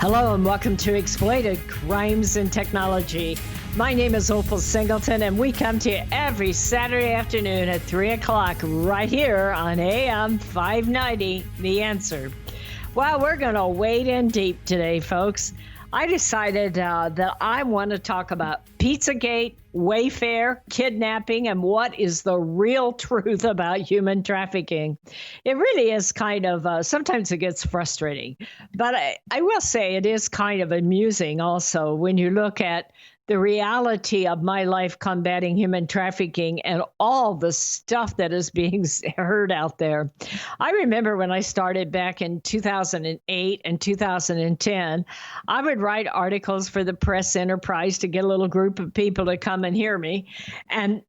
Hello and welcome to Exploited Crimes and Technology. My name is Opal Singleton and we come to you every Saturday afternoon at 3 o'clock right here on AM 590, The Answer. Well, we're going to wade in deep today, folks. I decided that I want to talk about Pizzagate, Wayfair, kidnapping, and what is the real truth about human trafficking. It really is kind of, sometimes it gets frustrating, but I will say it is kind of amusing also when you look at the reality of my life combating human trafficking and all the stuff that is being heard out there. I remember when I started back in 2008 and 2010, I would write articles for the press enterprise to get a little group of people to come and hear me. And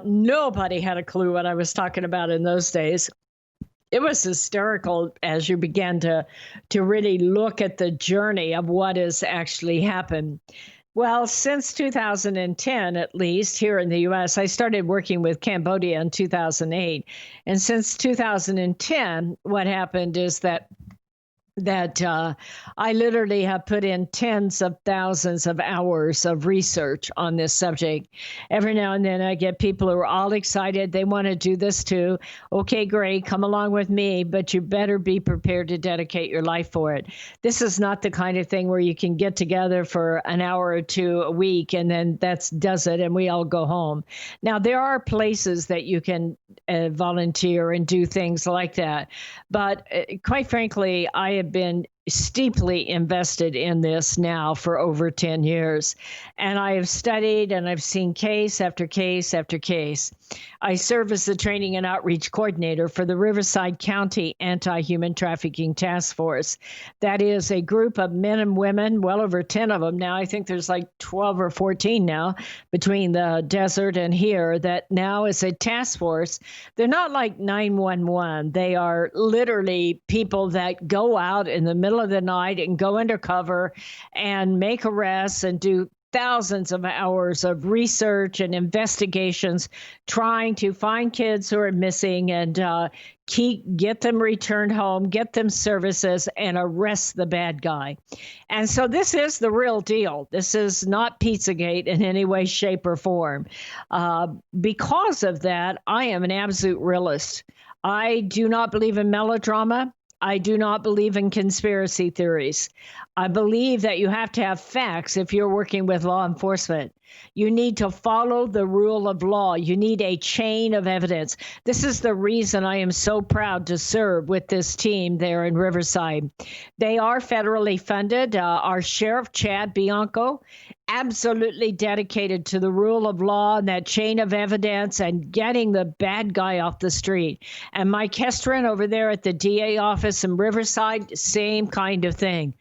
nobody had a clue what I was talking about in those days. It was hysterical as you began to really look at the journey of what has actually happened. Well, since 2010, at least here in the U.S., I started working with Cambodia in 2008. And since 2010, what happened is that I literally have put in tens of thousands of hours of research on this subject. Every now and then I get people who are all excited. They want to do this too. Okay, great. Come along with me, but you better be prepared to dedicate your life for it. This is not the kind of thing where you can get together for an hour or two a week and then that does it and we all go home. Now, there are places that you can volunteer and do things like that. But quite frankly, I have been steeply invested in this now for over 10 years. And I have studied and I've seen case after case after case. I serve as the training and outreach coordinator for the Riverside County Anti-Human Trafficking Task Force. That is a group of men and women, well over 10 of them now. I think there's like 12 or 14 now between the desert and here that now is a task force. They're not like 911. They are literally people that go out in the middle of the night and go undercover and make arrests and do thousands of hours of research and investigations trying to find kids who are missing and get them returned home, get them services, and arrest the bad guy. And so this is the real deal. This is not Pizzagate in any way, shape, or form. Because of that, I am an absolute realist. I do not believe in melodrama. I do not believe in conspiracy theories. I believe that you have to have facts if you're working with law enforcement. You need to follow the rule of law. You need a chain of evidence. This is the reason I am so proud to serve with this team there in Riverside. They are federally funded. Our sheriff, Chad Bianco, absolutely dedicated to the rule of law and that chain of evidence and getting the bad guy off the street. And Mike Hestrin over there at the DA office in Riverside, same kind of thing.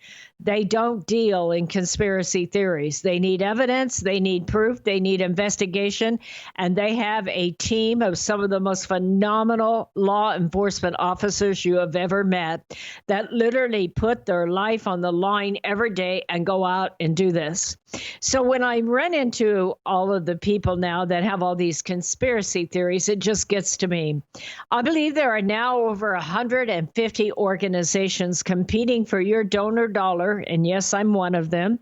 They don't deal in conspiracy theories. They need evidence, they need proof, they need investigation, and they have a team of some of the most phenomenal law enforcement officers you have ever met that literally put their life on the line every day and go out and do this. So when I run into all of the people now that have all these conspiracy theories, it just gets to me. I believe there are now over 150 organizations competing for your donor dollar, and yes, I'm one of them,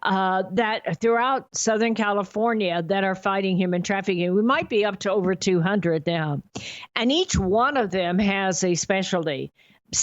that throughout Southern California that are fighting human trafficking. We might be up to over 200 now. And each one of them has a specialty.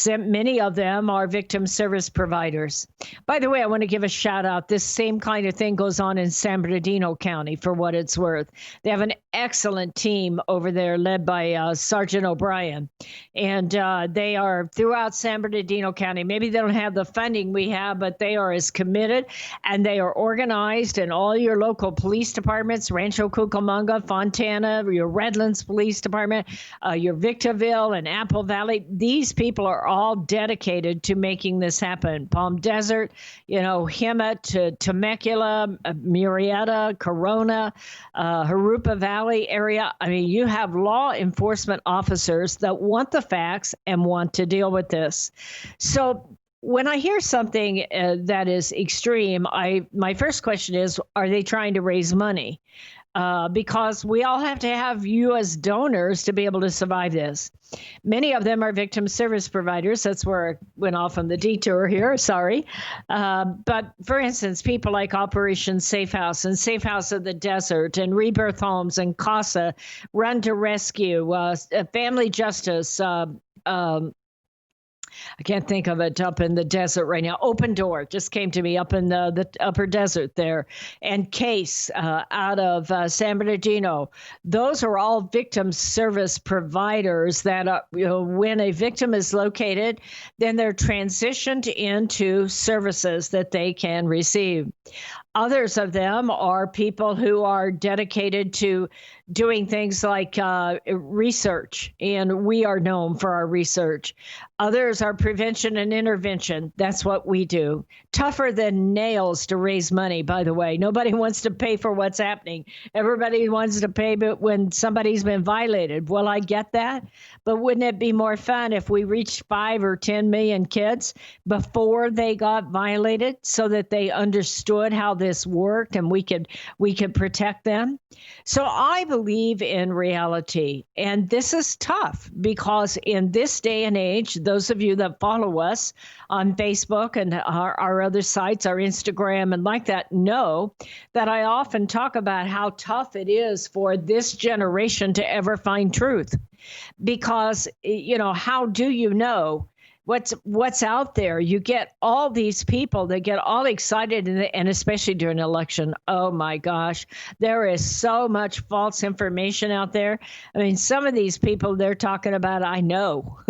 Many of them are victim service providers. By the way, I want to give a shout out. This same kind of thing goes on in San Bernardino County for what it's worth. They have an excellent team over there led by Sergeant O'Brien. And they are throughout San Bernardino County. Maybe they don't have the funding we have, but they are as committed and they are organized in all your local police departments, Rancho Cucamonga, Fontana, your Redlands Police Department, your Victorville and Apple Valley. These people are all dedicated to making this happen. Palm Desert, Hemet, Temecula, Murrieta, Corona, Jurupa Valley area. I mean, you have law enforcement officers that want the facts and want to deal with this. So when I hear something that is extreme, my first question is, are they trying to raise money? because we all have to have you as donors to be able to survive this. Many of them are victim service providers. That's where I went off on the detour here. Sorry. But for instance, people like Operation Safe House and Safe House of the Desert and Rebirth Homes and CASA, Run to Rescue, Family Justice, I can't think of it up in the desert right now. Open Door just came to me up in the upper desert there. And Case out of San Bernardino. Those are all victim service providers that, when a victim is located, then they're transitioned into services that they can receive. Others of them are people who are dedicated to doing things like research, and we are known for our research. Others are prevention and intervention. That's what we do. Tougher than nails to raise money, by the way. Nobody wants to pay for what's happening. Everybody wants to pay but when somebody's been violated. Well, I get that, but wouldn't it be more fun if we reached 5 or 10 million kids before they got violated so that they understood how this worked and we could protect them? So I believe in reality, and this is tough because in this day and age, those of you that follow us on Facebook and our other sites, our Instagram and like that, know that I often talk about how tough it is for this generation to ever find truth. Because, how do you know what's out there? You get all these people that get all excited, and especially during an election. Oh my gosh, there is so much false information out there. I mean, some of these people they're talking about, I know,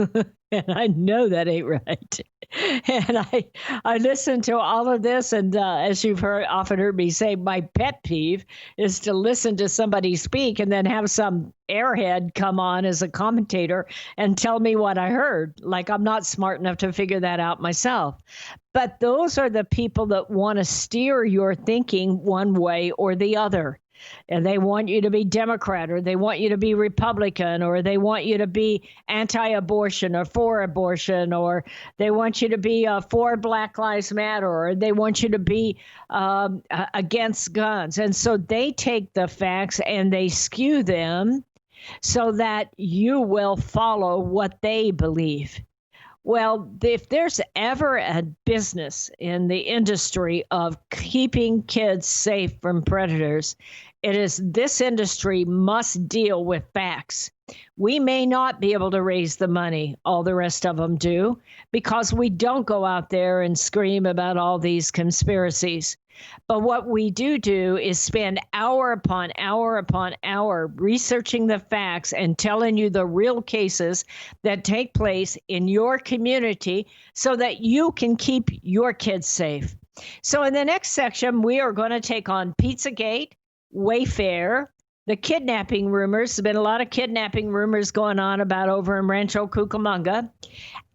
and I know that ain't right. And I listen to all of this, and as you've often heard me say, my pet peeve is to listen to somebody speak and then have some airhead come on as a commentator and tell me what I heard. Like I'm not smart enough to figure that out myself. But those are the people that want to steer your thinking one way or the other. And they want you to be Democrat, or they want you to be Republican, or they want you to be anti-abortion or for abortion, or they want you to be for Black Lives Matter, or they want you to be against guns. And so they take the facts and they skew them so that you will follow what they believe. Well, if there's ever a business in the industry of keeping kids safe from predators, it is this industry must deal with facts. We may not be able to raise the money, all the rest of them do, because we don't go out there and scream about all these conspiracies. But what we do is spend hour upon hour upon hour researching the facts and telling you the real cases that take place in your community so that you can keep your kids safe. So in the next section, we are going to take on Pizzagate, Wayfair, the kidnapping rumors. There's been a lot of kidnapping rumors going on about over in Rancho Cucamonga.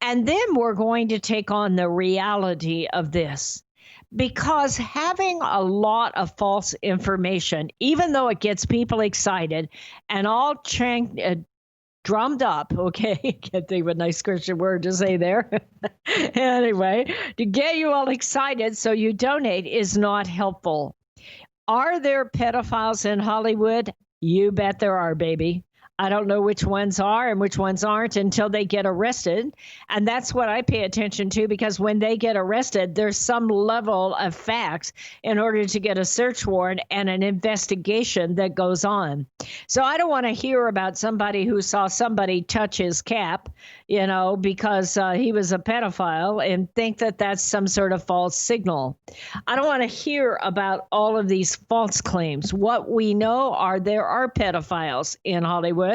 And then we're going to take on the reality of this. Because having a lot of false information, even though it gets people excited and all drummed up, okay, can't think of a nice Christian word to say there. Anyway, to get you all excited so you donate is not helpful. Are there pedophiles in Hollywood? You bet there are, baby. I don't know which ones are and which ones aren't until they get arrested. And that's what I pay attention to, because when they get arrested, there's some level of facts in order to get a search warrant and an investigation that goes on. So I don't want to hear about somebody who saw somebody touch his cap, because he was a pedophile, and think that that's some sort of false signal. I don't want to hear about all of these false claims. What we know are there are pedophiles in Hollywood,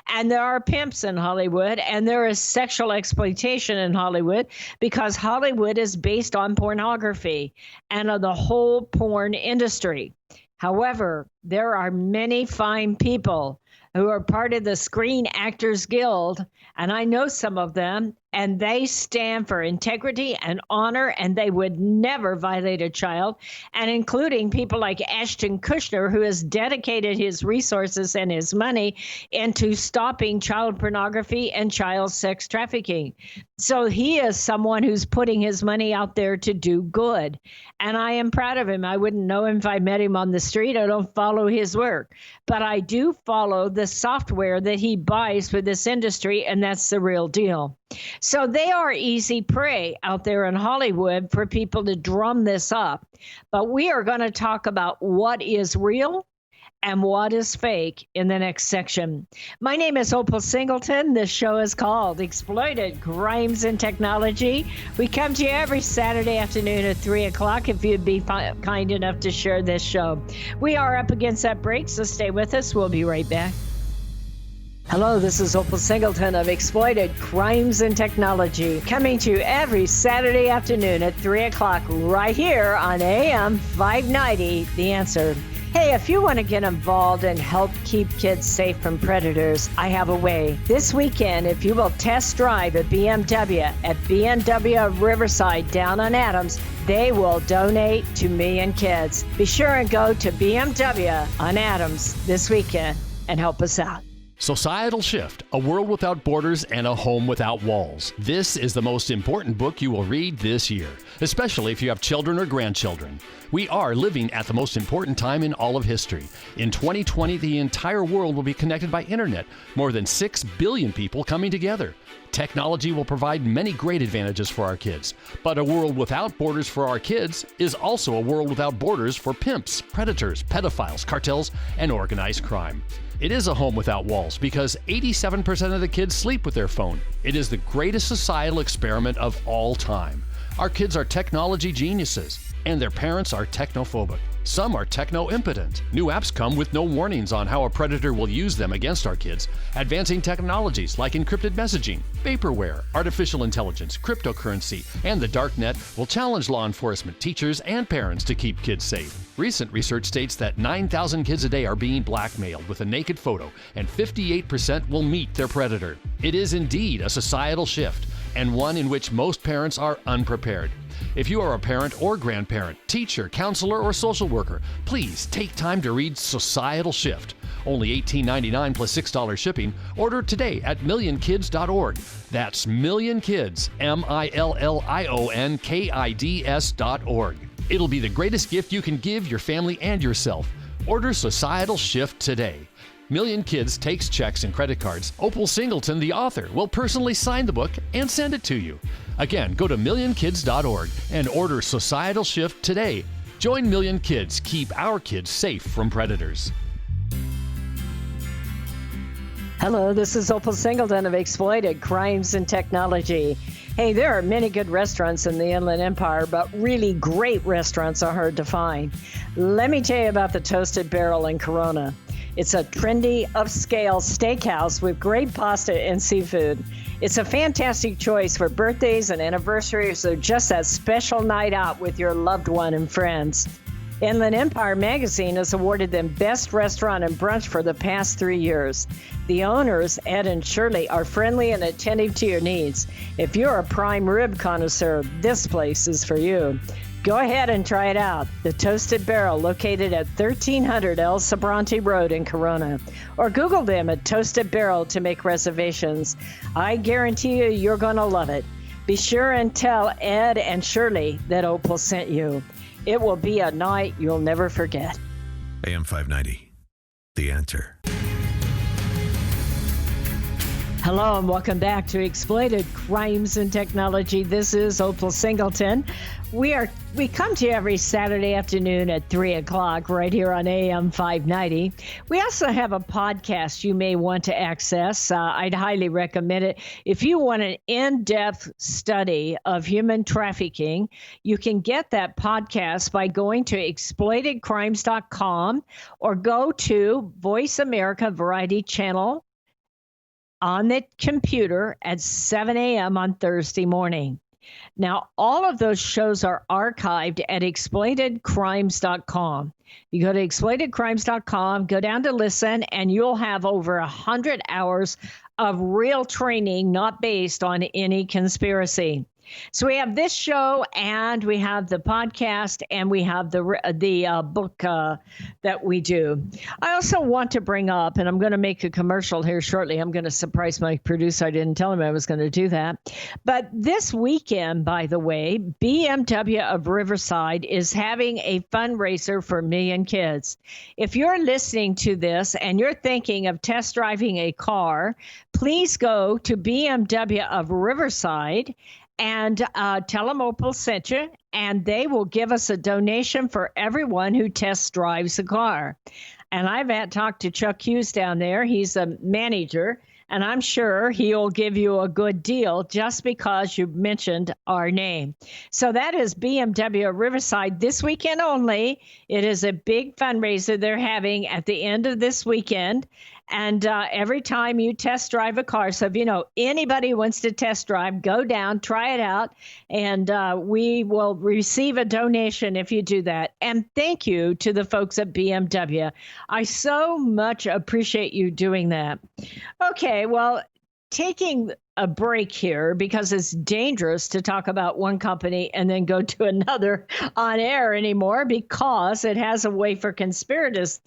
and there are pimps in Hollywood, and there is sexual exploitation in Hollywood, because Hollywood is based on pornography and of the whole porn industry. However, there are many fine people who are part of the Screen Actors Guild, and I know some of them, and they stand for integrity and honor, and they would never violate a child, and including people like Ashton Kutcher, who has dedicated his resources and his money into stopping child pornography and child sex trafficking. So he is someone who's putting his money out there to do good. And I am proud of him. I wouldn't know him if I met him on the street. I don't follow his work. But I do follow the software that he buys for this industry, and that's the real deal. So they are easy prey out there in Hollywood for people to drum this up. But we are going to talk about what is real and what is fake in the next section. My name is Opal Singleton. This show is called Exploited Crimes and Technology. We come to you every Saturday afternoon at 3 o'clock if you'd be kind enough to share this show. We are up against that break, so stay with us. We'll be right back. Hello, this is Opal Singleton of Exploited Crimes and Technology, coming to you every Saturday afternoon at 3 o'clock right here on AM 590, The Answer. Hey, if you want to get involved and help keep kids safe from predators, I have a way. This weekend, if you will test drive a BMW at BMW Riverside down on Adams, they will donate to Million Kids. Be sure and go to BMW on Adams this weekend and help us out. Societal Shift, A World Without Borders and a Home Without Walls. This is the most important book you will read this year, especially if you have children or grandchildren. We are living at the most important time in all of history. In 2020, the entire world will be connected by internet, more than 6 billion people coming together. Technology will provide many great advantages for our kids, but a world without borders for our kids is also a world without borders for pimps, predators, pedophiles, cartels, and organized crime. It is a home without walls because 87% of the kids sleep with their phone. It is the greatest societal experiment of all time. Our kids are technology geniuses, and their parents are technophobic. Some are techno-impotent. New apps come with no warnings on how a predator will use them against our kids. Advancing technologies like encrypted messaging, vaporware, artificial intelligence, cryptocurrency, and the dark net will challenge law enforcement, teachers, and parents to keep kids safe. Recent research states that 9,000 kids a day are being blackmailed with a naked photo, and 58% will meet their predator. It is indeed a societal shift, and one in which most parents are unprepared. If you are a parent or grandparent, teacher, counselor, or social worker, please take time to read Societal Shift. Only $18.99 plus $6 shipping. Order today at millionkids.org. That's millionkids, millionkids.org. It'll be the greatest gift you can give your family and yourself. Order Societal Shift today. Million Kids takes checks and credit cards. Opal Singleton, the author, will personally sign the book and send it to you. Again, go to millionkids.org and order Societal Shift today. Join Million Kids. Keep our kids safe from predators. Hello, this is Opal Singleton of Exploited Crimes and Technology. Hey, there are many good restaurants in the Inland Empire, but really great restaurants are hard to find. Let me tell you about the Toasted Barrel in Corona. It's a trendy, upscale steakhouse with great pasta and seafood. It's a fantastic choice for birthdays and anniversaries or just that special night out with your loved one and friends. Inland Empire magazine has awarded them Best Restaurant and Brunch for the past 3 years. The owners, Ed and Shirley, are friendly and attentive to your needs. If you're a prime rib connoisseur, this place is for you. Go ahead and try it out. The Toasted Barrel, located at 1300 El Sobrante Road in Corona. Or Google them at Toasted Barrel to make reservations. I guarantee you're going to love it. Be sure and tell Ed and Shirley that Opal sent you. It will be a night you'll never forget. AM 590, The Answer. Hello and welcome back to Exploited Crimes and Technology. This is Opal Singleton. We come to you every Saturday afternoon at 3 o'clock right here on AM 590. We also have a podcast you may want to access. I'd highly recommend it. If you want an in-depth study of human trafficking, you can get that podcast by going to exploitedcrimes.com or go to Voice America Variety Channel on the computer at 7 a.m. on Thursday morning. Now, all of those shows are archived at exploitedcrimes.com. You go to exploitedcrimes.com, go down to listen, and you'll have over 100 hours of real training, not based on any conspiracy. So we have this show, and we have the podcast, and we have the book that we do. I also want to bring up, and I'm going to make a commercial here shortly. I'm going to surprise my producer. I didn't tell him I was going to do that. But this weekend, by the way, BMW of Riverside is having a fundraiser for Million Kids. If you're listening to this and you're thinking of test driving a car, please go to BMW of Riverside and tell them Opal sent you, and they will give us a donation for everyone who test drives a car. And I've talked to Chuck Hughes down there. He's a manager, and I'm sure he'll give you a good deal just because you mentioned our name. So that is BMW Riverside this weekend only. It is a big fundraiser they're having at the end of this weekend. And every time you test drive a car, so if you know anybody wants to test drive, go down, try it out, and we will receive a donation if you do that. And thank you to the folks at BMW. I so much appreciate you doing that. Okay, well, taking a break here because it's dangerous to talk about one company and then go to another on air anymore, because it has a way for conspiracy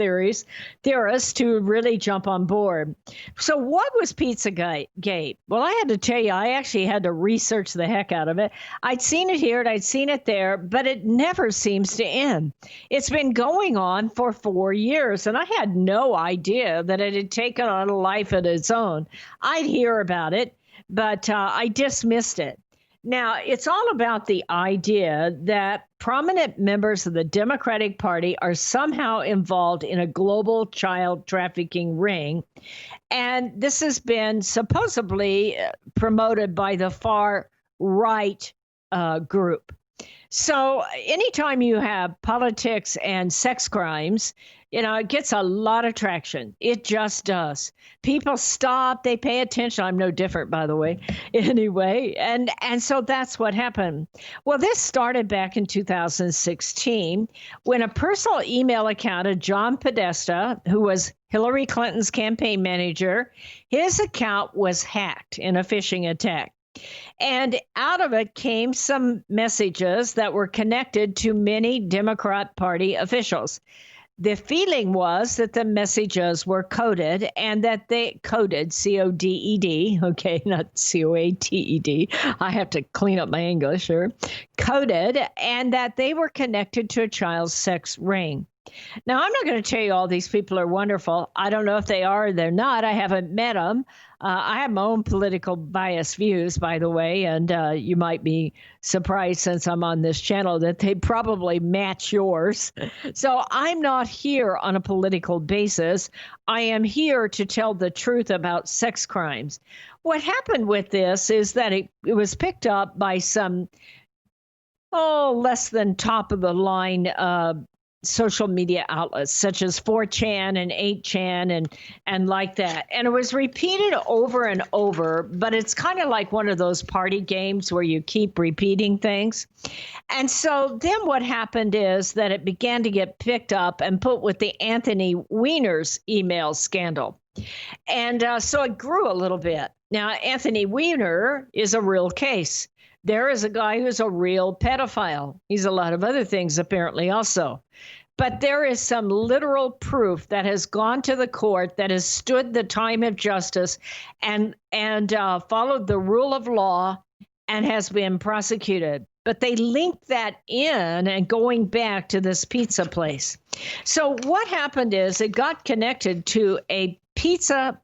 theorists to really jump on board. So what was Pizzagate? Well, I had to tell you, I actually had to research the heck out of it. I'd seen it here and I'd seen it there, but it never seems to end. It's been going on for 4 years, and I had no idea that it had taken on a life of its own. I'd hear about it, but I dismissed it. Now, it's all about the idea that prominent members of the Democratic Party are somehow involved in a global child trafficking ring. And this has been supposedly promoted by the far right group. So anytime you have politics and sex crimes, it gets a lot of traction. It just does. People stop, they pay attention. I'm no different, by the way, anyway. And so that's what happened. Well, this started back in 2016 when a personal email account of John Podesta, who was Hillary Clinton's campaign manager, his account was hacked in a phishing attack. And out of it came some messages that were connected to many Democrat Party officials. The feeling was that the messages were coded, and that they coded, C-O-D-E-D, okay, not C-O-A-T-E-D. I have to clean up my English here. Coded, and that they were connected to a child's sex ring. Now, I'm not going to tell you all these people are wonderful. I don't know if they are or they're not. I haven't met them. I have my own political bias views, by the way, and you might be surprised, since I'm on this channel, that they probably match yours. So I'm not here on a political basis. I am here to tell the truth about sex crimes. What happened with this is that it was picked up by some, less than top of the line social media outlets such as 4chan and 8chan and like that. And it was repeated over and over, but it's kind of like one of those party games where you keep repeating things. And so then what happened is that it began to get picked up and put with the Anthony Weiner's email scandal. And so it grew a little bit. Now, Anthony Weiner is a real case. There is a guy who's a real pedophile. He's a lot of other things, apparently, also. But there is some literal proof that has gone to the court, that has stood the time of justice and followed the rule of law and has been prosecuted. But they linked that in and going back to this pizza place. So what happened is it got connected to a pizza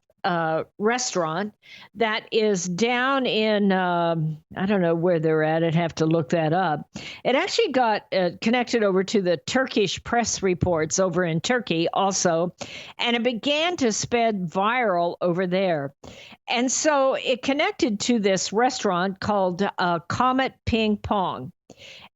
restaurant that is down in, I don't know where they're at. I'd have to look that up. It actually got connected over to the Turkish press reports over in Turkey also, and it began to spread viral over there. And so it connected to this restaurant called Comet Ping Pong.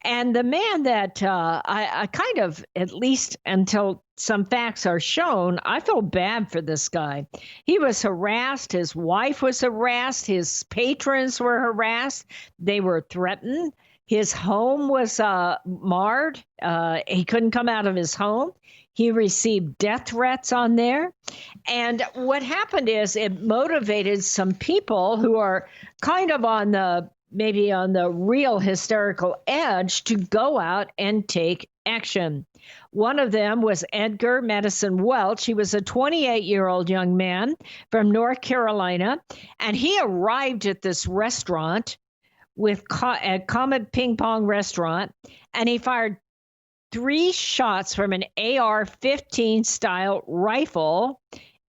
And the man that I kind of, at least until some facts are shown, I feel bad for this guy. He was harassed. His wife was harassed. His patrons were harassed. They were threatened. His home was marred. He couldn't come out of his home. He received death threats on there. And what happened is it motivated some people who are kind of on the maybe on the real hysterical edge to go out and take action. One of them was Edgar Madison Welch. He was a 28-year-old young man from North Carolina, and he arrived at this restaurant at Comet Ping Pong Restaurant, and he fired 3 shots from an AR-15 style rifle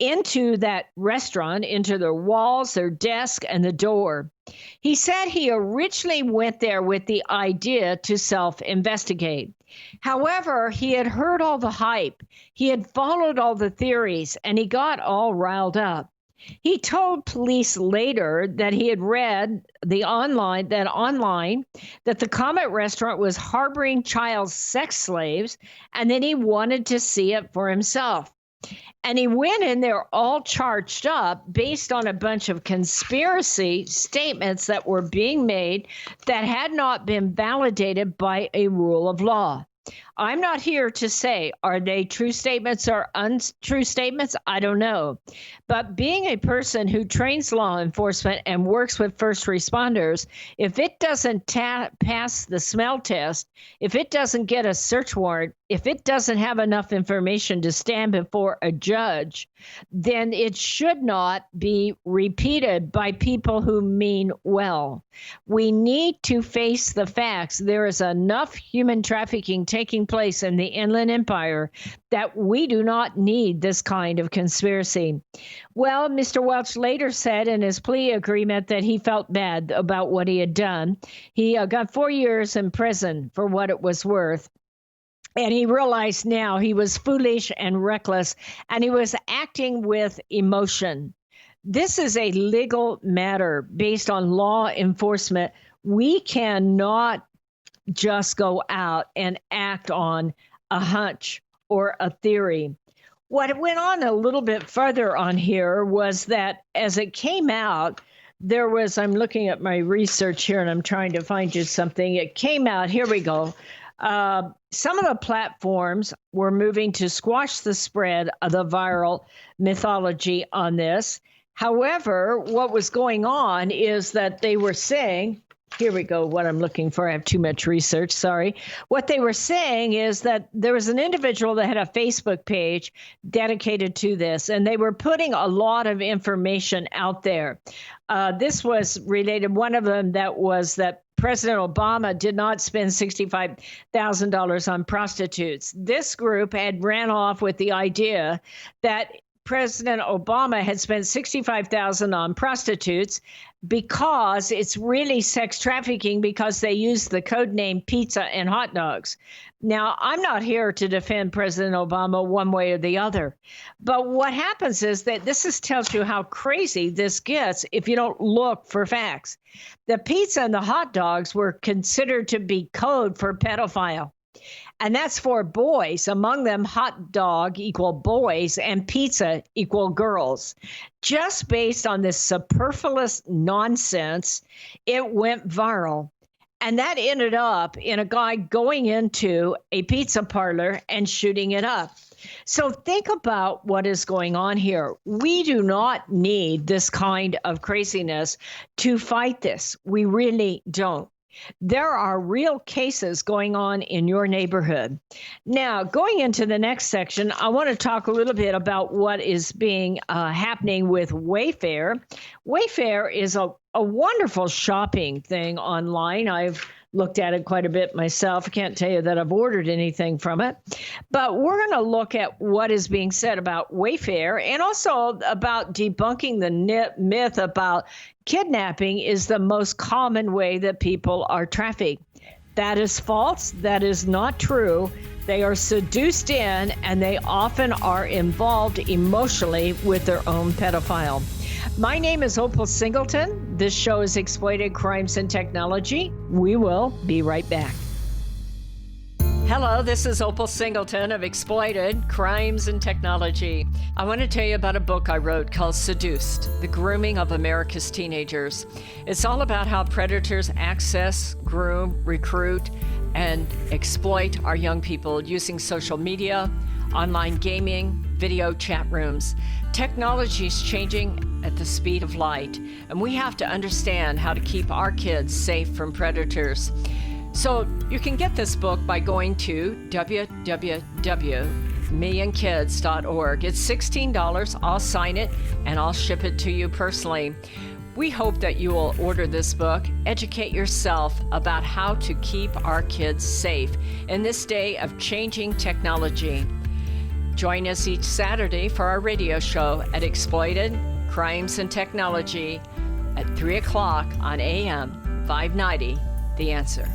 into that restaurant, into their walls, their desk, and the door. He said he originally went there with the idea to self-investigate. However, he had heard all the hype, he had followed all the theories, and he got all riled up. He told police later that he had read online that the Comet restaurant was harboring child sex slaves, and then he wanted to see it for himself. And he went in there all charged up based on a bunch of conspiracy statements that were being made that had not been validated by a rule of law. I'm not here to say, are they true statements or untrue statements? I don't know. But being a person who trains law enforcement and works with first responders, if it doesn't pass the smell test, if it doesn't get a search warrant, if it doesn't have enough information to stand before a judge, then it should not be repeated by people who mean well. We need to face the facts. There is enough human trafficking taking place in the Inland Empire that we do not need this kind of conspiracy. Well, Mr. Welch later said in his plea agreement that he felt bad about what he had done. He got 4 years in prison for what it was worth. And he realized now he was foolish and reckless, and he was acting with emotion. This is a legal matter based on law enforcement. We cannot just go out and act on a hunch or a theory. What went on a little bit further on here was that as it came out, there was, I'm looking at my research here and I'm trying to find you something. It came out, here we go. Some of the platforms were moving to squash the spread of the viral mythology on this. However, what was going on is that they were saying, here we go, what I'm looking for. I have too much research, sorry. What they were saying is that there was an individual that had a Facebook page dedicated to this, and they were putting a lot of information out there. This was related, one of them that was that President Obama did not spend $65,000 on prostitutes. This group had ran off with the idea that President Obama had spent $65,000 on prostitutes because it's really sex trafficking because they use the code name pizza and hot dogs. Now, I'm not here to defend President Obama one way or the other. But what happens is that tells you how crazy this gets if you don't look for facts. The pizza and the hot dogs were considered to be code for pedophile. And that's for boys. Among them, hot dog equal boys and pizza equal girls. Just based on this superfluous nonsense, it went viral. And that ended up in a guy going into a pizza parlor and shooting it up. So think about what is going on here. We do not need this kind of craziness to fight this. We really don't. There are real cases going on in your neighborhood. Now, going into the next section, I want to talk a little bit about what is happening with Wayfair. Wayfair is a wonderful shopping thing online. I've looked at it quite a bit myself. I can't tell you that I've ordered anything from it. But we're going to look at what is being said about Wayfair and also about debunking the myth about kidnapping is the most common way that people are trafficked. That is false. That is not true. They are seduced in, and they often are involved emotionally with their own pedophile. My name is Opal Singleton. This show is Exploited Crimes and Technology. We will be right back. Hello, this is Opal Singleton of Exploited, Crimes and Technology. I want to tell you about a book I wrote called Seduced, The Grooming of America's Teenagers. It's all about how predators access, groom, recruit, and exploit our young people using social media, online gaming, video chat rooms. Technology is changing at the speed of light, and we have to understand how to keep our kids safe from predators. So you can get this book by going to www.millionkids.org. It's $16. I'll sign it and I'll ship it to you personally. We hope that you will order this book, educate yourself about how to keep our kids safe in this day of changing technology. Join us each Saturday for our radio show at Exploited, Crimes and Technology at 3 o'clock on AM 590, The Answer.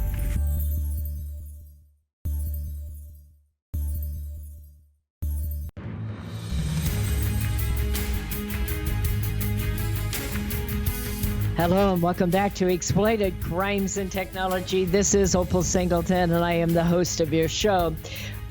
Hello and welcome back to Exploited Crimes and Technology. This is Opal Singleton and I am the host of your show.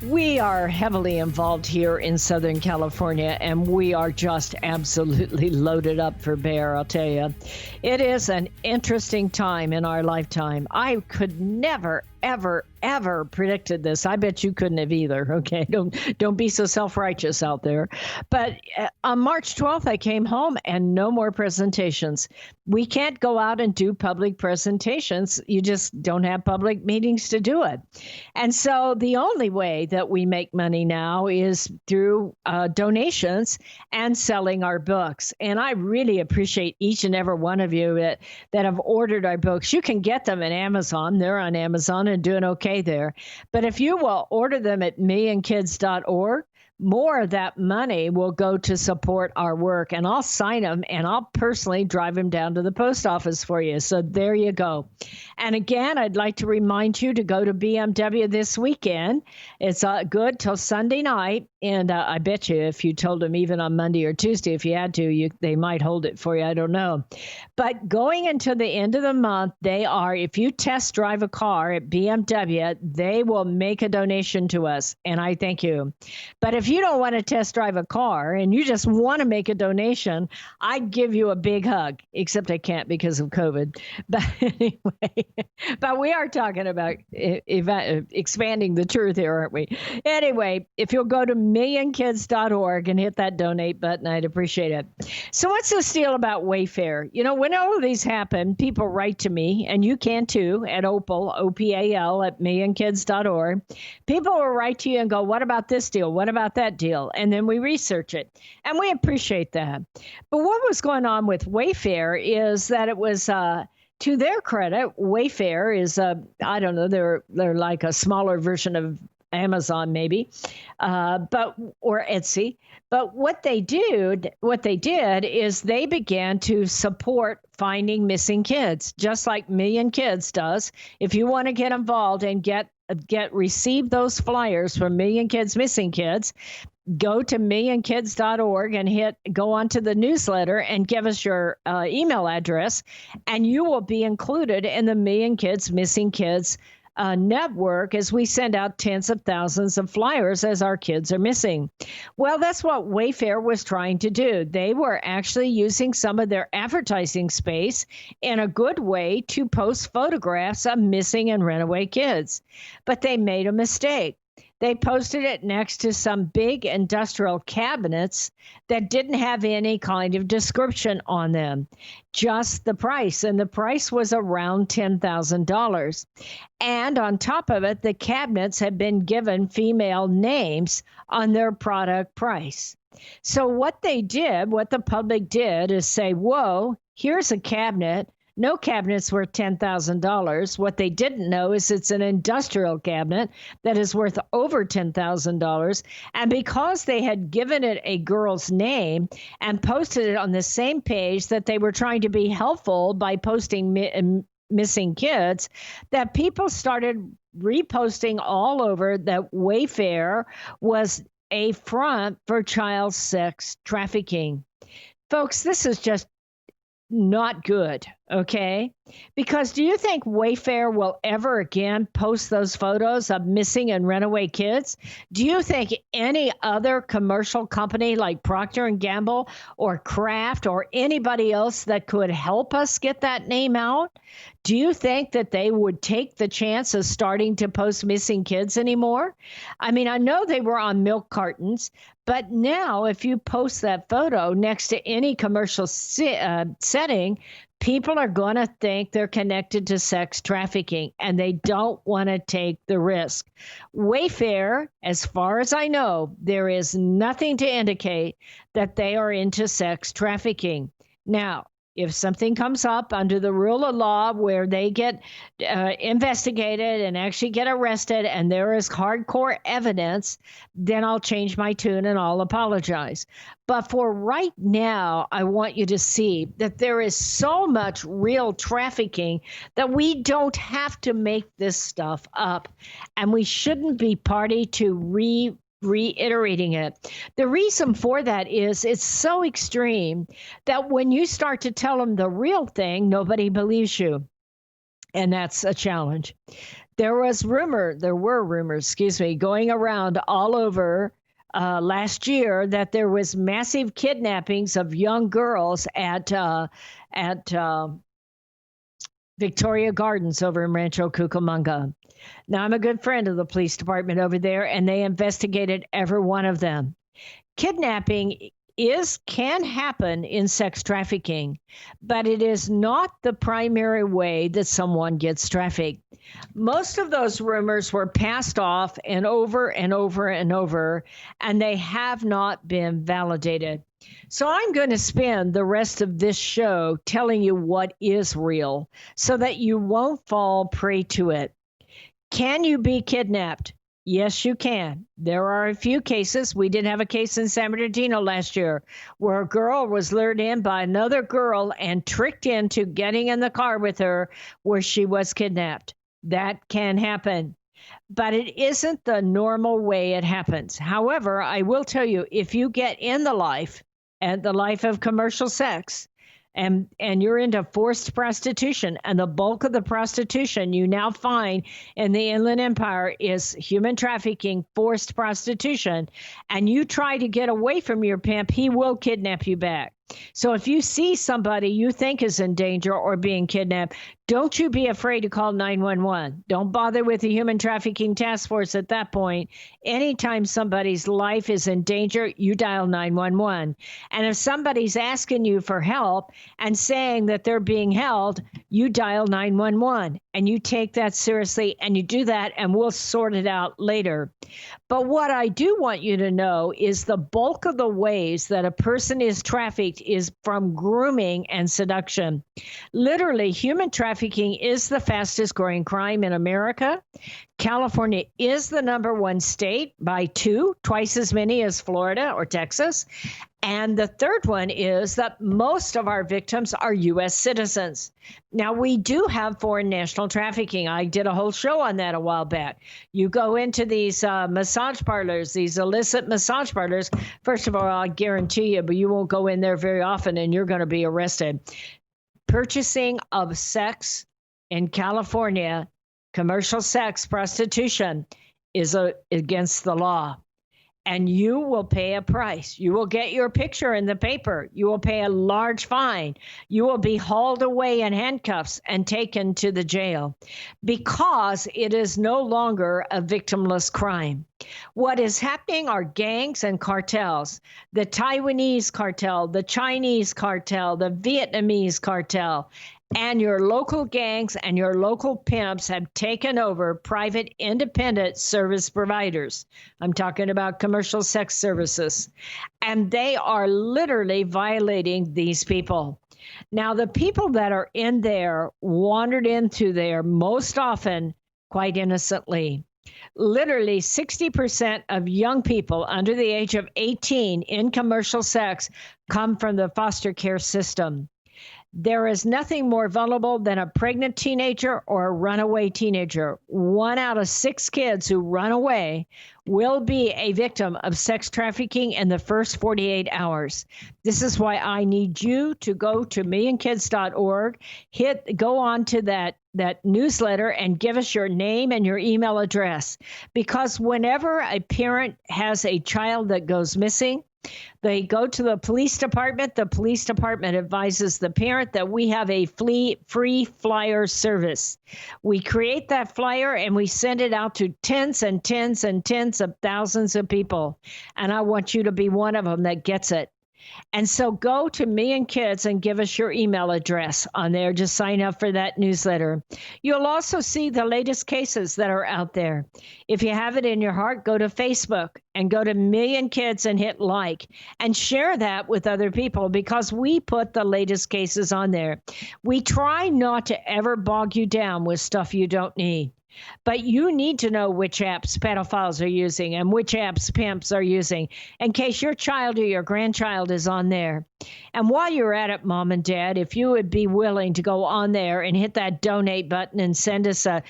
We are heavily involved here in Southern California and we are just absolutely loaded up for bear, I'll tell you. It is an interesting time in our lifetime. I could never, ever predicted this. I bet you couldn't have either. Okay, don't be so self-righteous out there. But on March 12th, I came home and no more presentations. We can't go out and do public presentations. You just don't have public meetings to do it. And so the only way that we make money now is through donations and selling our books. And I really appreciate each and every one of you that have ordered our books. You can get them at Amazon. They're on Amazon and doing okay there. But if you will order them at millionkids.org, more of that money will go to support our work, and I'll sign them and I'll personally drive them down to the post office for you. So there you go. And again, I'd like to remind you to go to BMW this weekend. It's good till Sunday night. And I bet you if you told them even on Monday or Tuesday, if you had to, they might hold it for you. I don't know. But going into the end of the month, if you test drive a car at BMW, they will make a donation to us. And I thank you. But if you don't want to test drive a car and you just want to make a donation, I'd give you a big hug, except I can't because of COVID. But anyway, but we are talking about expanding the truth here, aren't we? Anyway, if you'll go to millionkids.org and hit that donate button, I'd appreciate it. So what's this deal about Wayfair? You know, when all of these happen, people write to me, and you can too, at Opal, OPAL, at millionkids.org. People will write to you and go, what about this deal? What about that deal? And then we research it. And we appreciate that. But what was going on with Wayfair is that it was, to their credit, Wayfair is, I don't know, they're like a smaller version of Amazon maybe, or Etsy. But what they did is they began to support finding missing kids, just like Million Kids does. If you want to get involved and receive those flyers from Million Kids Missing Kids, go to millionkids.org and go onto the newsletter and give us your email address, and you will be included in the Million Kids Missing Kids network as we send out tens of thousands of flyers as our kids are missing. Well, that's what Wayfair was trying to do. They were actually using some of their advertising space in a good way to post photographs of missing and runaway kids. But they made a mistake. They posted it next to some big industrial cabinets that didn't have any kind of description on them, just the price. And the price was around $10,000. And on top of it, the cabinets had been given female names on their product price. So what the public did is say, whoa, here's a cabinet. No cabinet's worth $10,000. What they didn't know is it's an industrial cabinet that is worth over $10,000. And because they had given it a girl's name and posted it on the same page that they were trying to be helpful by posting missing kids, that people started reposting all over that Wayfair was a front for child sex trafficking. Folks, this is just not good. Okay. Because do you think Wayfair will ever again post those photos of missing and runaway kids? Do you think any other commercial company like Procter and Gamble or Kraft or anybody else that could help us get that name out? Do you think that they would take the chance of starting to post missing kids anymore? I mean, I know they were on milk cartons, but now if you post that photo next to any commercial setting, people are going to think they're connected to sex trafficking and they don't want to take the risk. Wayfair, as far as I know, there is nothing to indicate that they are into sex trafficking. Now, if something comes up under the rule of law where they get investigated and actually get arrested and there is hardcore evidence, then I'll change my tune and I'll apologize. But for right now, I want you to see that there is so much real trafficking that we don't have to make this stuff up. And we shouldn't be party to reiterating it. The reason for that is it's so extreme that when you start to tell them the real thing, nobody believes you. And that's a challenge. There were rumors, going around all over last year that there was massive kidnappings of young girls at Victoria Gardens over in Rancho Cucamonga. Now, I'm a good friend of the police department over there, and they investigated every one of them. Kidnapping can happen in sex trafficking, but it is not the primary way that someone gets trafficked. Most of those rumors were passed off and over and over and over, and they have not been validated. So I'm going to spend the rest of this show telling you what is real so that you won't fall prey to it. Can you be kidnapped? Yes, you can. There are a few cases. We did have a case in San Bernardino last year where a girl was lured in by another girl and tricked into getting in the car with her where she was kidnapped. That can happen. But it isn't the normal way it happens. However, I will tell you, if you get in the life of commercial sex, and you're into forced prostitution, and the bulk of the prostitution you now find in the Inland Empire is human trafficking, forced prostitution, and you try to get away from your pimp, he will kidnap you back. So if you see somebody you think is in danger or being kidnapped, don't you be afraid to call 911. Don't bother with the human trafficking task force at that point. Anytime somebody's life is in danger, you dial 911. And if somebody's asking you for help and saying that they're being held, you dial 911 and you take that seriously and you do that, and we'll sort it out later. But what I do want you to know is the bulk of the ways that a person is trafficked is from grooming and seduction. Literally, human trafficking is the fastest growing crime in America. California is the number one state by twice as many as Florida or Texas. And the third one is that most of our victims are U.S. citizens. Now, we do have foreign national trafficking. I did a whole show on that a while back. You go into these massage parlors, these illicit massage parlors. First of all, I guarantee you, but you won't go in there very often and you're going to be arrested. Purchasing of sex in California, commercial sex, prostitution, is against the law. And you will pay a price. You will get your picture in the paper. You will pay a large fine. You will be hauled away in handcuffs and taken to the jail because it is no longer a victimless crime. What is happening are gangs and cartels. The Taiwanese cartel, the Chinese cartel, the Vietnamese cartel, and your local gangs and your local pimps have taken over private independent service providers. I'm talking about commercial sex services. And they are literally violating these people. Now, the people that are in there wandered into there most often quite innocently. Literally 60% of young people under the age of 18 in commercial sex come from the foster care system. There is nothing more vulnerable than a pregnant teenager or a runaway teenager. 1 out of 6 kids who run away will be a victim of sex trafficking in the first 48 hours. This is why I need you to go to millionkids.org, go on to that newsletter and give us your name and your email address. Because whenever a parent has a child that goes missing, they go to the police department. The police department advises the parent that we have a free flyer service. We create that flyer and we send it out to tens and tens and tens of thousands of people. And I want you to be one of them that gets it. And so go to Million Kids and give us your email address on there. Just sign up for that newsletter. You'll also see the latest cases that are out there. If you have it in your heart, go to Facebook and go to Million Kids and hit like and share that with other people, because we put the latest cases on there. We try not to ever bog you down with stuff you don't need. But you need to know which apps pedophiles are using and which apps pimps are using in case your child or your grandchild is on there. And while you're at it, Mom and Dad, if you would be willing to go on there and hit that donate button and send us a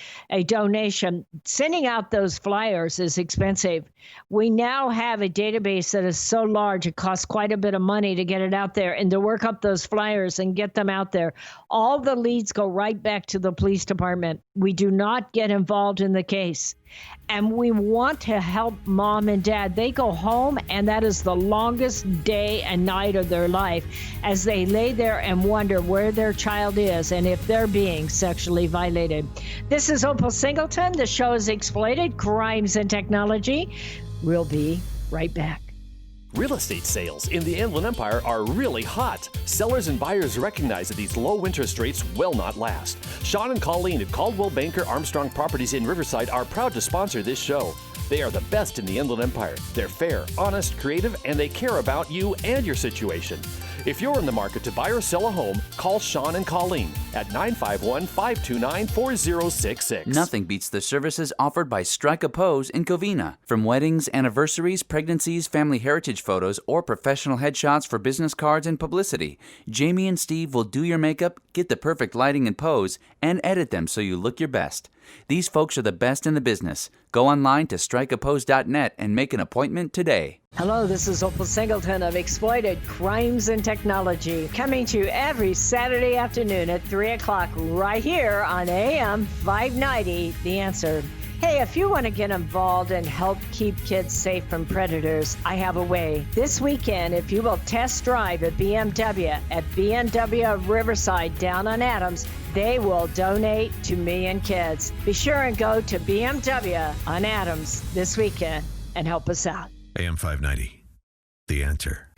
donation, sending out those flyers is expensive. We now have a database that is so large, it costs quite a bit of money to get it out there and to work up those flyers and get them out there. All the leads go right back to the police department. We do not get involved in the case. And we want to help Mom and Dad. They go home, and that is the longest day and night of their life as they lay there and wonder where their child is and if they're being sexually violated. This is Opal Singleton. The show is Exploited Crimes and Technology. We'll be right back. Real estate sales in the Inland Empire are really hot. Sellers and buyers recognize that these low interest rates will not last. Sean and Colleen at Caldwell Banker Armstrong Properties in Riverside are proud to sponsor this show. They are the best in the Inland Empire. They're fair, honest, creative, and they care about you and your situation. If you're in the market to buy or sell a home, call Sean and Colleen at 951-529-4066. Nothing beats the services offered by Strike a Pose in Covina. From weddings, anniversaries, pregnancies, family heritage photos, or professional headshots for business cards and publicity, Jamie and Steve will do your makeup, get the perfect lighting and pose, and edit them so you look your best. These folks are the best in the business. Go online to strikeapose.net and make an appointment today. Hello, this is Opal Singleton of Exploited Crimes and Technology, coming to you every Saturday afternoon at 3 o'clock right here on AM 590, The Answer. Hey, if you want to get involved and help keep kids safe from predators, I have a way. This weekend, if you will test drive a BMW at BMW Riverside down on Adams, they will donate to Million Kids. Be sure and go to BMW on Adams this weekend and help us out. AM 590, The Answer.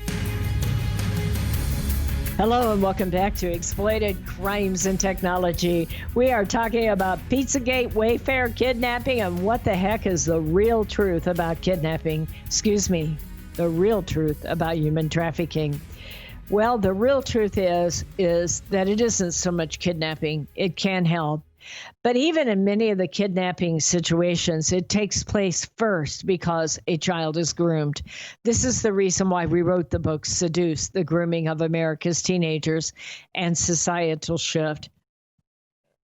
Hello and welcome back to Exploited Crimes and Technology. We are talking about Pizzagate, Wayfair, kidnapping, and what the heck is the real truth about kidnapping? The real truth about human trafficking. Well, the real truth is that it isn't so much kidnapping. It can help. But even in many of the kidnapping situations, it takes place first because a child is groomed. This is the reason why we wrote the book, Seduce, The Grooming of America's Teenagers and Societal Shift.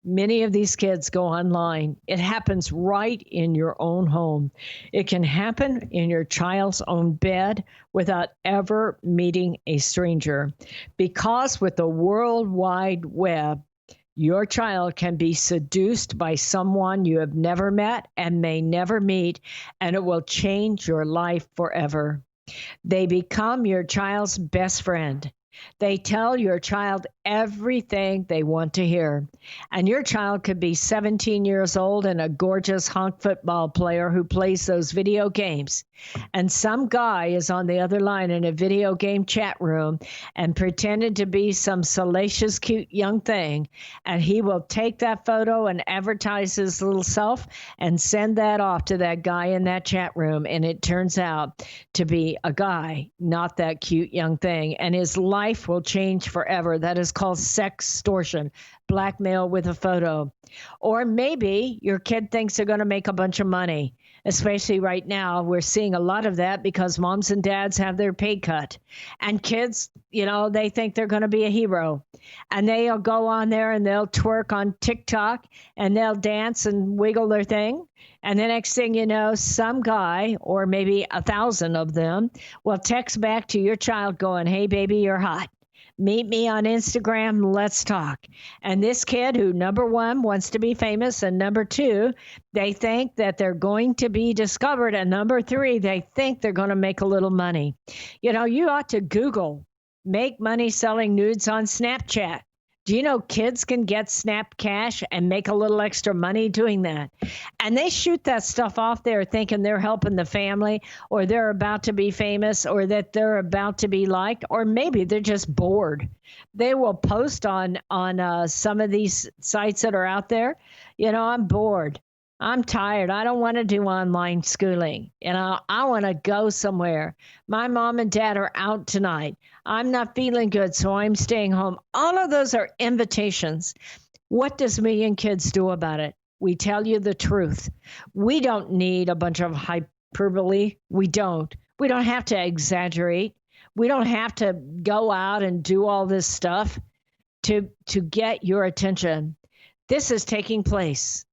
Many of these kids go online. It happens right in your own home. It can happen in your child's own bed without ever meeting a stranger. Because with the World Wide Web, your child can be seduced by someone you have never met and may never meet, and it will change your life forever. They become your child's best friend. They tell your child everything they want to hear. And your child could be 17 years old and a gorgeous hunk football player who plays those video games. And some guy is on the other line in a video game chat room and pretended to be some salacious, cute young thing. And he will take that photo and advertise his little self and send that off to that guy in that chat room. And it turns out to be a guy, not that cute young thing. And his life will change forever. That is called sextortion, blackmail with a photo. Or maybe your kid thinks they're going to make a bunch of money. especially right now. We're seeing a lot of that because moms and dads have their pay cut. And kids, they think they're going to be a hero. And they'll go on there and they'll twerk on TikTok and they'll dance and wiggle their thing. And the next thing you know, some guy, or maybe 1,000 of them, will text back to your child going, "Hey, baby, you're hot. Meet me on Instagram. Let's talk." And this kid who, number one, wants to be famous, and number two, they think that they're going to be discovered, and number three, they think they're going to make a little money. You ought to Google "make money selling nudes on Snapchat." Do you know kids can get Snap Cash and make a little extra money doing that? And they shoot that stuff off there thinking they're helping the family, or they're about to be famous, or that they're about to be liked, or maybe they're just bored. They will post on some of these sites that are out there, "I'm bored. I'm tired. I don't want to do online schooling. I want to go somewhere. My mom and dad are out tonight. I'm not feeling good, so I'm staying home." All of those are invitations. What does Million Kids do about it? We tell you the truth. We don't need a bunch of hyperbole. We don't. We don't have to exaggerate. We don't have to go out and do all this stuff to get your attention. This is taking place.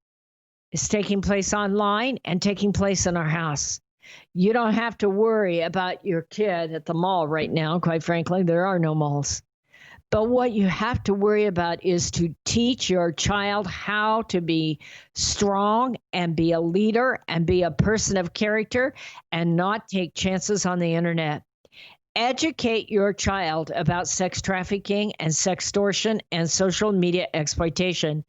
It's taking place online and taking place in our house. You don't have to worry about your kid at the mall right now. Quite frankly, there are no malls. But what you have to worry about is to teach your child how to be strong and be a leader and be a person of character and not take chances on the internet. Educate your child about sex trafficking and sextortion and social media exploitation.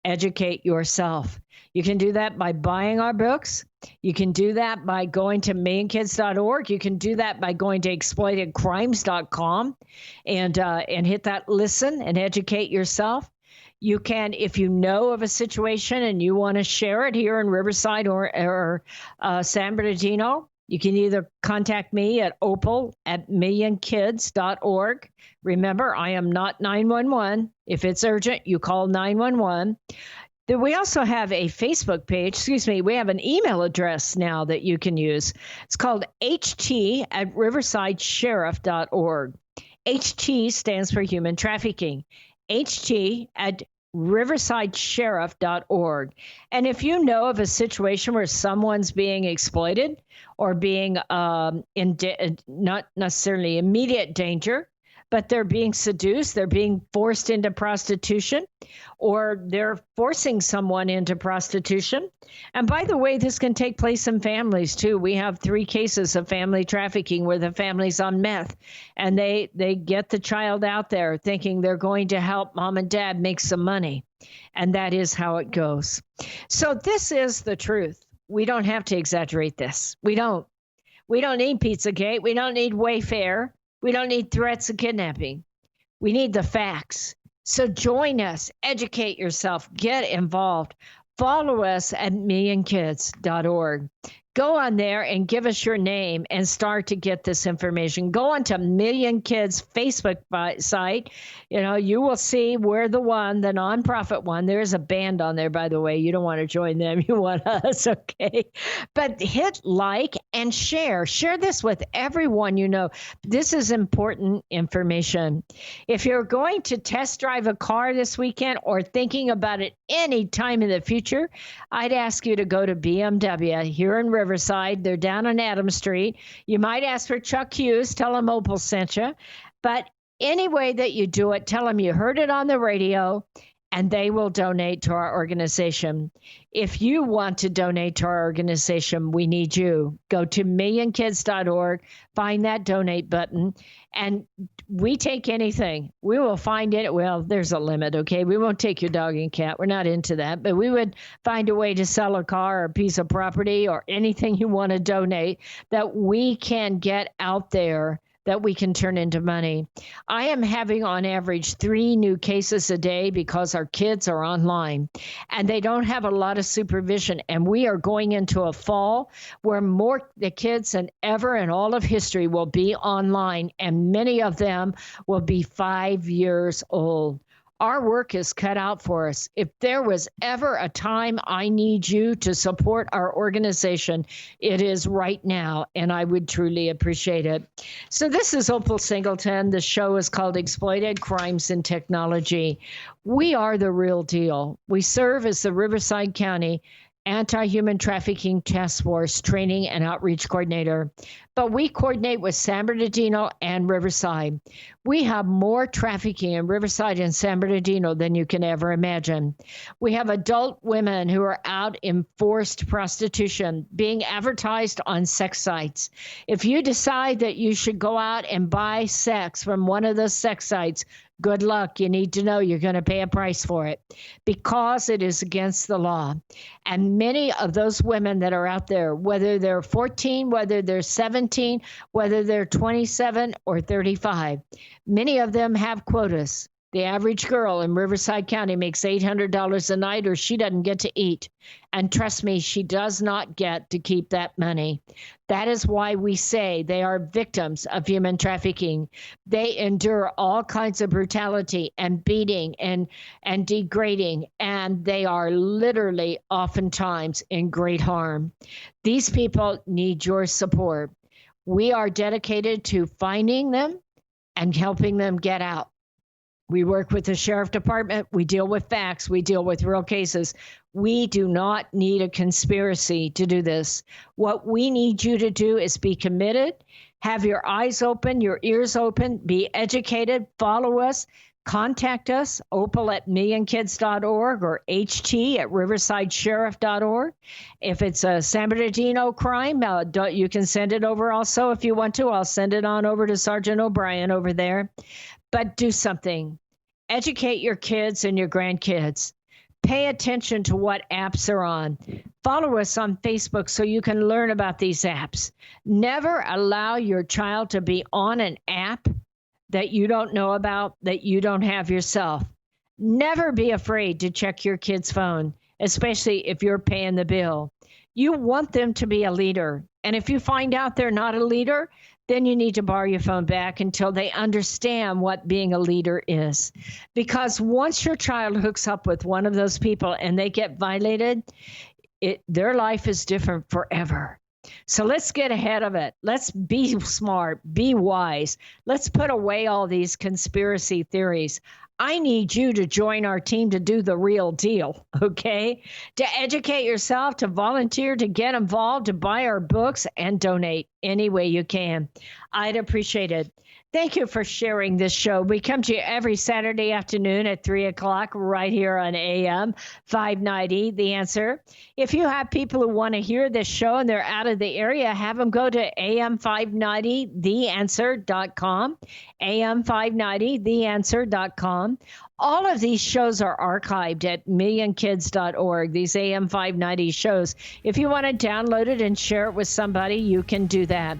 Educate yourself. You can do that by buying our books. You can do that by going to millionkids.org. You can do that by going to exploitedcrimes.com and hit that listen and educate yourself. You can, if you know of a situation and you want to share it here in Riverside or San Bernardino, you can either contact me at opal@millionkids.org. Remember, I am not 911. If it's urgent, you call 911. We also have a Facebook page. We have an email address now that you can use. It's called ht@riversidesheriff.org. HT stands for human trafficking. ht@riversidesheriff.org. And if you know of a situation where someone's being exploited or being not necessarily immediate danger, but they're being seduced, they're being forced into prostitution, or they're forcing someone into prostitution. And by the way, this can take place in families too. We have 3 cases of family trafficking where the family's on meth, and they get the child out there thinking they're going to help mom and dad make some money. And that is how it goes. So this is the truth. We don't have to exaggerate this. We don't need Pizzagate. We don't need Wayfair. We don't need threats of kidnapping. We need the facts. So join us, educate yourself, get involved. Follow us at millionkids.org. Go on there and give us your name and start to get this information. Go on to Million Kids Facebook site. You will see we're the nonprofit one. There's a band on there, by the way. You don't want to join them. You want us, okay? But hit like and share. Share this with everyone you know. This is important information. If you're going to test drive a car this weekend or thinking about it any time in the future, I'd ask you to go to BMW here in Riverside. They're down on Adams Street. You might ask for Chuck Hughes. Tell him Opal sent you. But any way that you do it, tell them you heard it on the radio, and they will donate to our organization. If you want to donate to our organization, we need you. Go to millionkids.org, find that donate button, and we take anything. We will find it. Well, there's a limit, okay? We won't take your dog and cat. We're not into that. But we would find a way to sell a car or a piece of property or anything you want to donate that we can get out there that we can turn into money. I am having on average 3 new cases a day because our kids are online and they don't have a lot of supervision. And we are going into a fall where more the kids than ever in all of history will be online, and many of them will be 5 years old. Our work is cut out for us. If there was ever a time I need you to support our organization, it is right now, and I would truly appreciate it. So this is Opal Singleton. The show is called Exploited Crimes in Technology. We are the real deal. We serve as the Riverside County Anti-Human Trafficking Task Force Training and Outreach Coordinator. But we coordinate with San Bernardino and Riverside. We have more trafficking in Riverside and San Bernardino than you can ever imagine. We have adult women who are out in forced prostitution, being advertised on sex sites. If you decide that you should go out and buy sex from one of those sex sites, good luck. You need to know you're going to pay a price for it because it is against the law. And many of those women that are out there, whether they're 14, whether they're 17, whether they're 27 or 35, many of them have quotas. The average girl in Riverside County makes $800 a night or she doesn't get to eat. And trust me, she does not get to keep that money. That is why we say they are victims of human trafficking. They endure all kinds of brutality and beating and degrading, and they are literally oftentimes in great harm. These people need your support. We are dedicated to finding them and helping them get out. We work with the sheriff department. We deal with facts. We deal with real cases. We do not need a conspiracy to do this. What we need you to do is be committed, have your eyes open, your ears open, be educated, follow us, contact us, opal@millionkids.org or ht@riversidesheriff.org. If it's a San Bernardino crime, you can send it over also if you want to. I'll send it on over to Sergeant O'Brien over there. But do something. Educate your kids and your grandkids. Pay attention to what apps are on. Follow us on Facebook so you can learn about these apps. Never allow your child to be on an app that you don't know about, that you don't have yourself. Never be afraid to check your kid's phone, especially if you're paying the bill. You want them to be a leader. And if you find out they're not a leader, then you need to borrow your phone back until they understand what being a leader is. Because once your child hooks up with one of those people and they get violated, their life is different forever. So let's get ahead of it. Let's be smart, be wise. Let's put away all these conspiracy theories. I need you to join our team to do the real deal, okay? To educate yourself, to volunteer, to get involved, to buy our books, and donate any way you can. I'd appreciate it. Thank you for sharing this show. We come to you every Saturday afternoon at 3 o'clock right here on AM 590, The Answer. If you have people who want to hear this show and they're out of the area, have them go to am590theanswer.com, am590theanswer.com. All of these shows are archived at millionkids.org, these AM 590 shows. If you want to download it and share it with somebody, you can do that.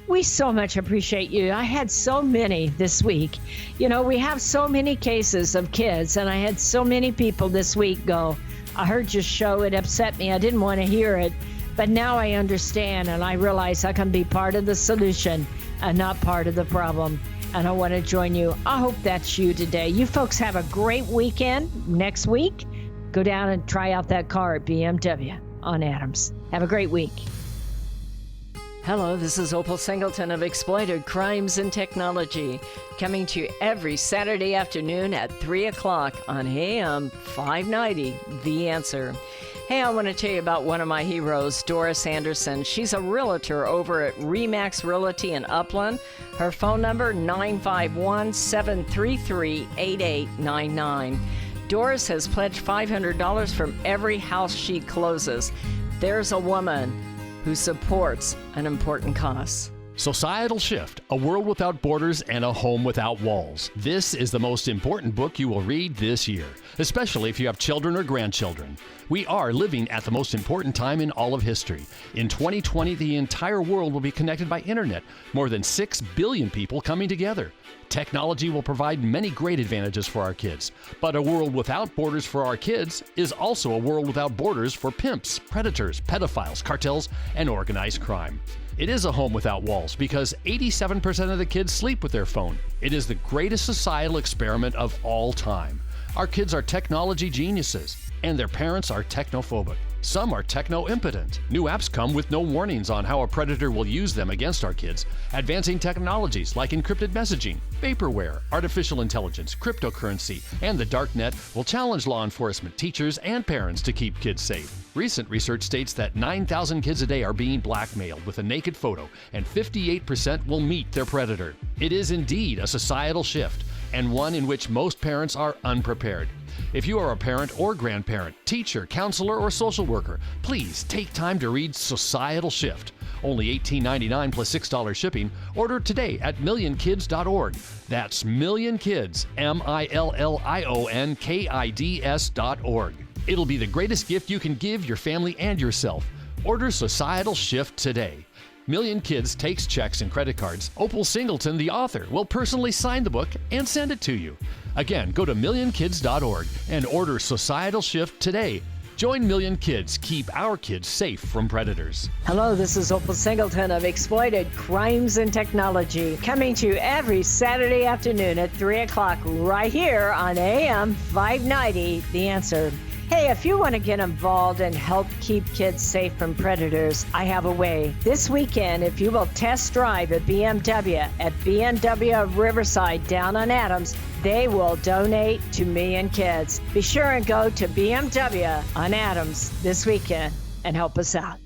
We so much appreciate you. I had so many this week. You know, we have so many cases of kids, and I had so many people this week go, I heard your show, it upset me, I didn't want to hear it, but now I understand, and I realize I can be part of the solution and not part of the problem, and I want to join you. I hope that's you today. You folks have a great weekend. Next week, go down and try out that car at BMW on Adams. Have a great week. Hello, this is Opal Singleton of Exploited Crimes in Technology, coming to you every Saturday afternoon at 3 o'clock on AM 590, The Answer. Hey, I want to tell you about one of my heroes, Doris Anderson. She's a realtor over at Remax Realty in Upland. Her phone number, 951-733-8899. Doris has pledged $500 from every house she closes. There's a woman who supports an important cause. Societal Shift, A World Without Borders and a Home Without Walls. This is the most important book you will read this year, especially if you have children or grandchildren. We are living at the most important time in all of history. In 2020, the entire world will be connected by internet, more than 6 billion people coming together. Technology will provide many great advantages for our kids, but a world without borders for our kids is also a world without borders for pimps, predators, pedophiles, cartels, and organized crime. It is a home without walls because 87% of the kids sleep with their phone. It is the greatest societal experiment of all time. Our kids are technology geniuses, and their parents are technophobic. Some are techno-impotent. New apps come with no warnings on how a predator will use them against our kids. Advancing technologies like encrypted messaging, vaporware, artificial intelligence, cryptocurrency, and the dark net will challenge law enforcement, teachers, and parents to keep kids safe. Recent research states that 9,000 kids a day are being blackmailed with a naked photo, and 58% will meet their predator. It is indeed a societal shift, and one in which most parents are unprepared. If you are a parent or grandparent, teacher, counselor, or social worker, please take time to read Societal Shift. Only $18.99 plus $6 shipping. Order today at millionkids.org. That's millionkids, millionkids.org. It'll be the greatest gift you can give your family and yourself. Order Societal Shift today. Million Kids takes checks and credit cards. Opal Singleton, the author, will personally sign the book and send it to you. Again, go to millionkids.org and order Societal Shift today. Join Million Kids. Keep our kids safe from predators. Hello, this is Opal Singleton of Exploited Crimes and Technology, coming to you every Saturday afternoon at 3 o'clock right here on AM 590, The Answer. Hey, if you want to get involved and help keep kids safe from predators, I have a way. This weekend, if you will test drive a BMW at BMW Riverside down on Adams, they will donate to Million Kids. Be sure and go to BMW on Adams this weekend and help us out.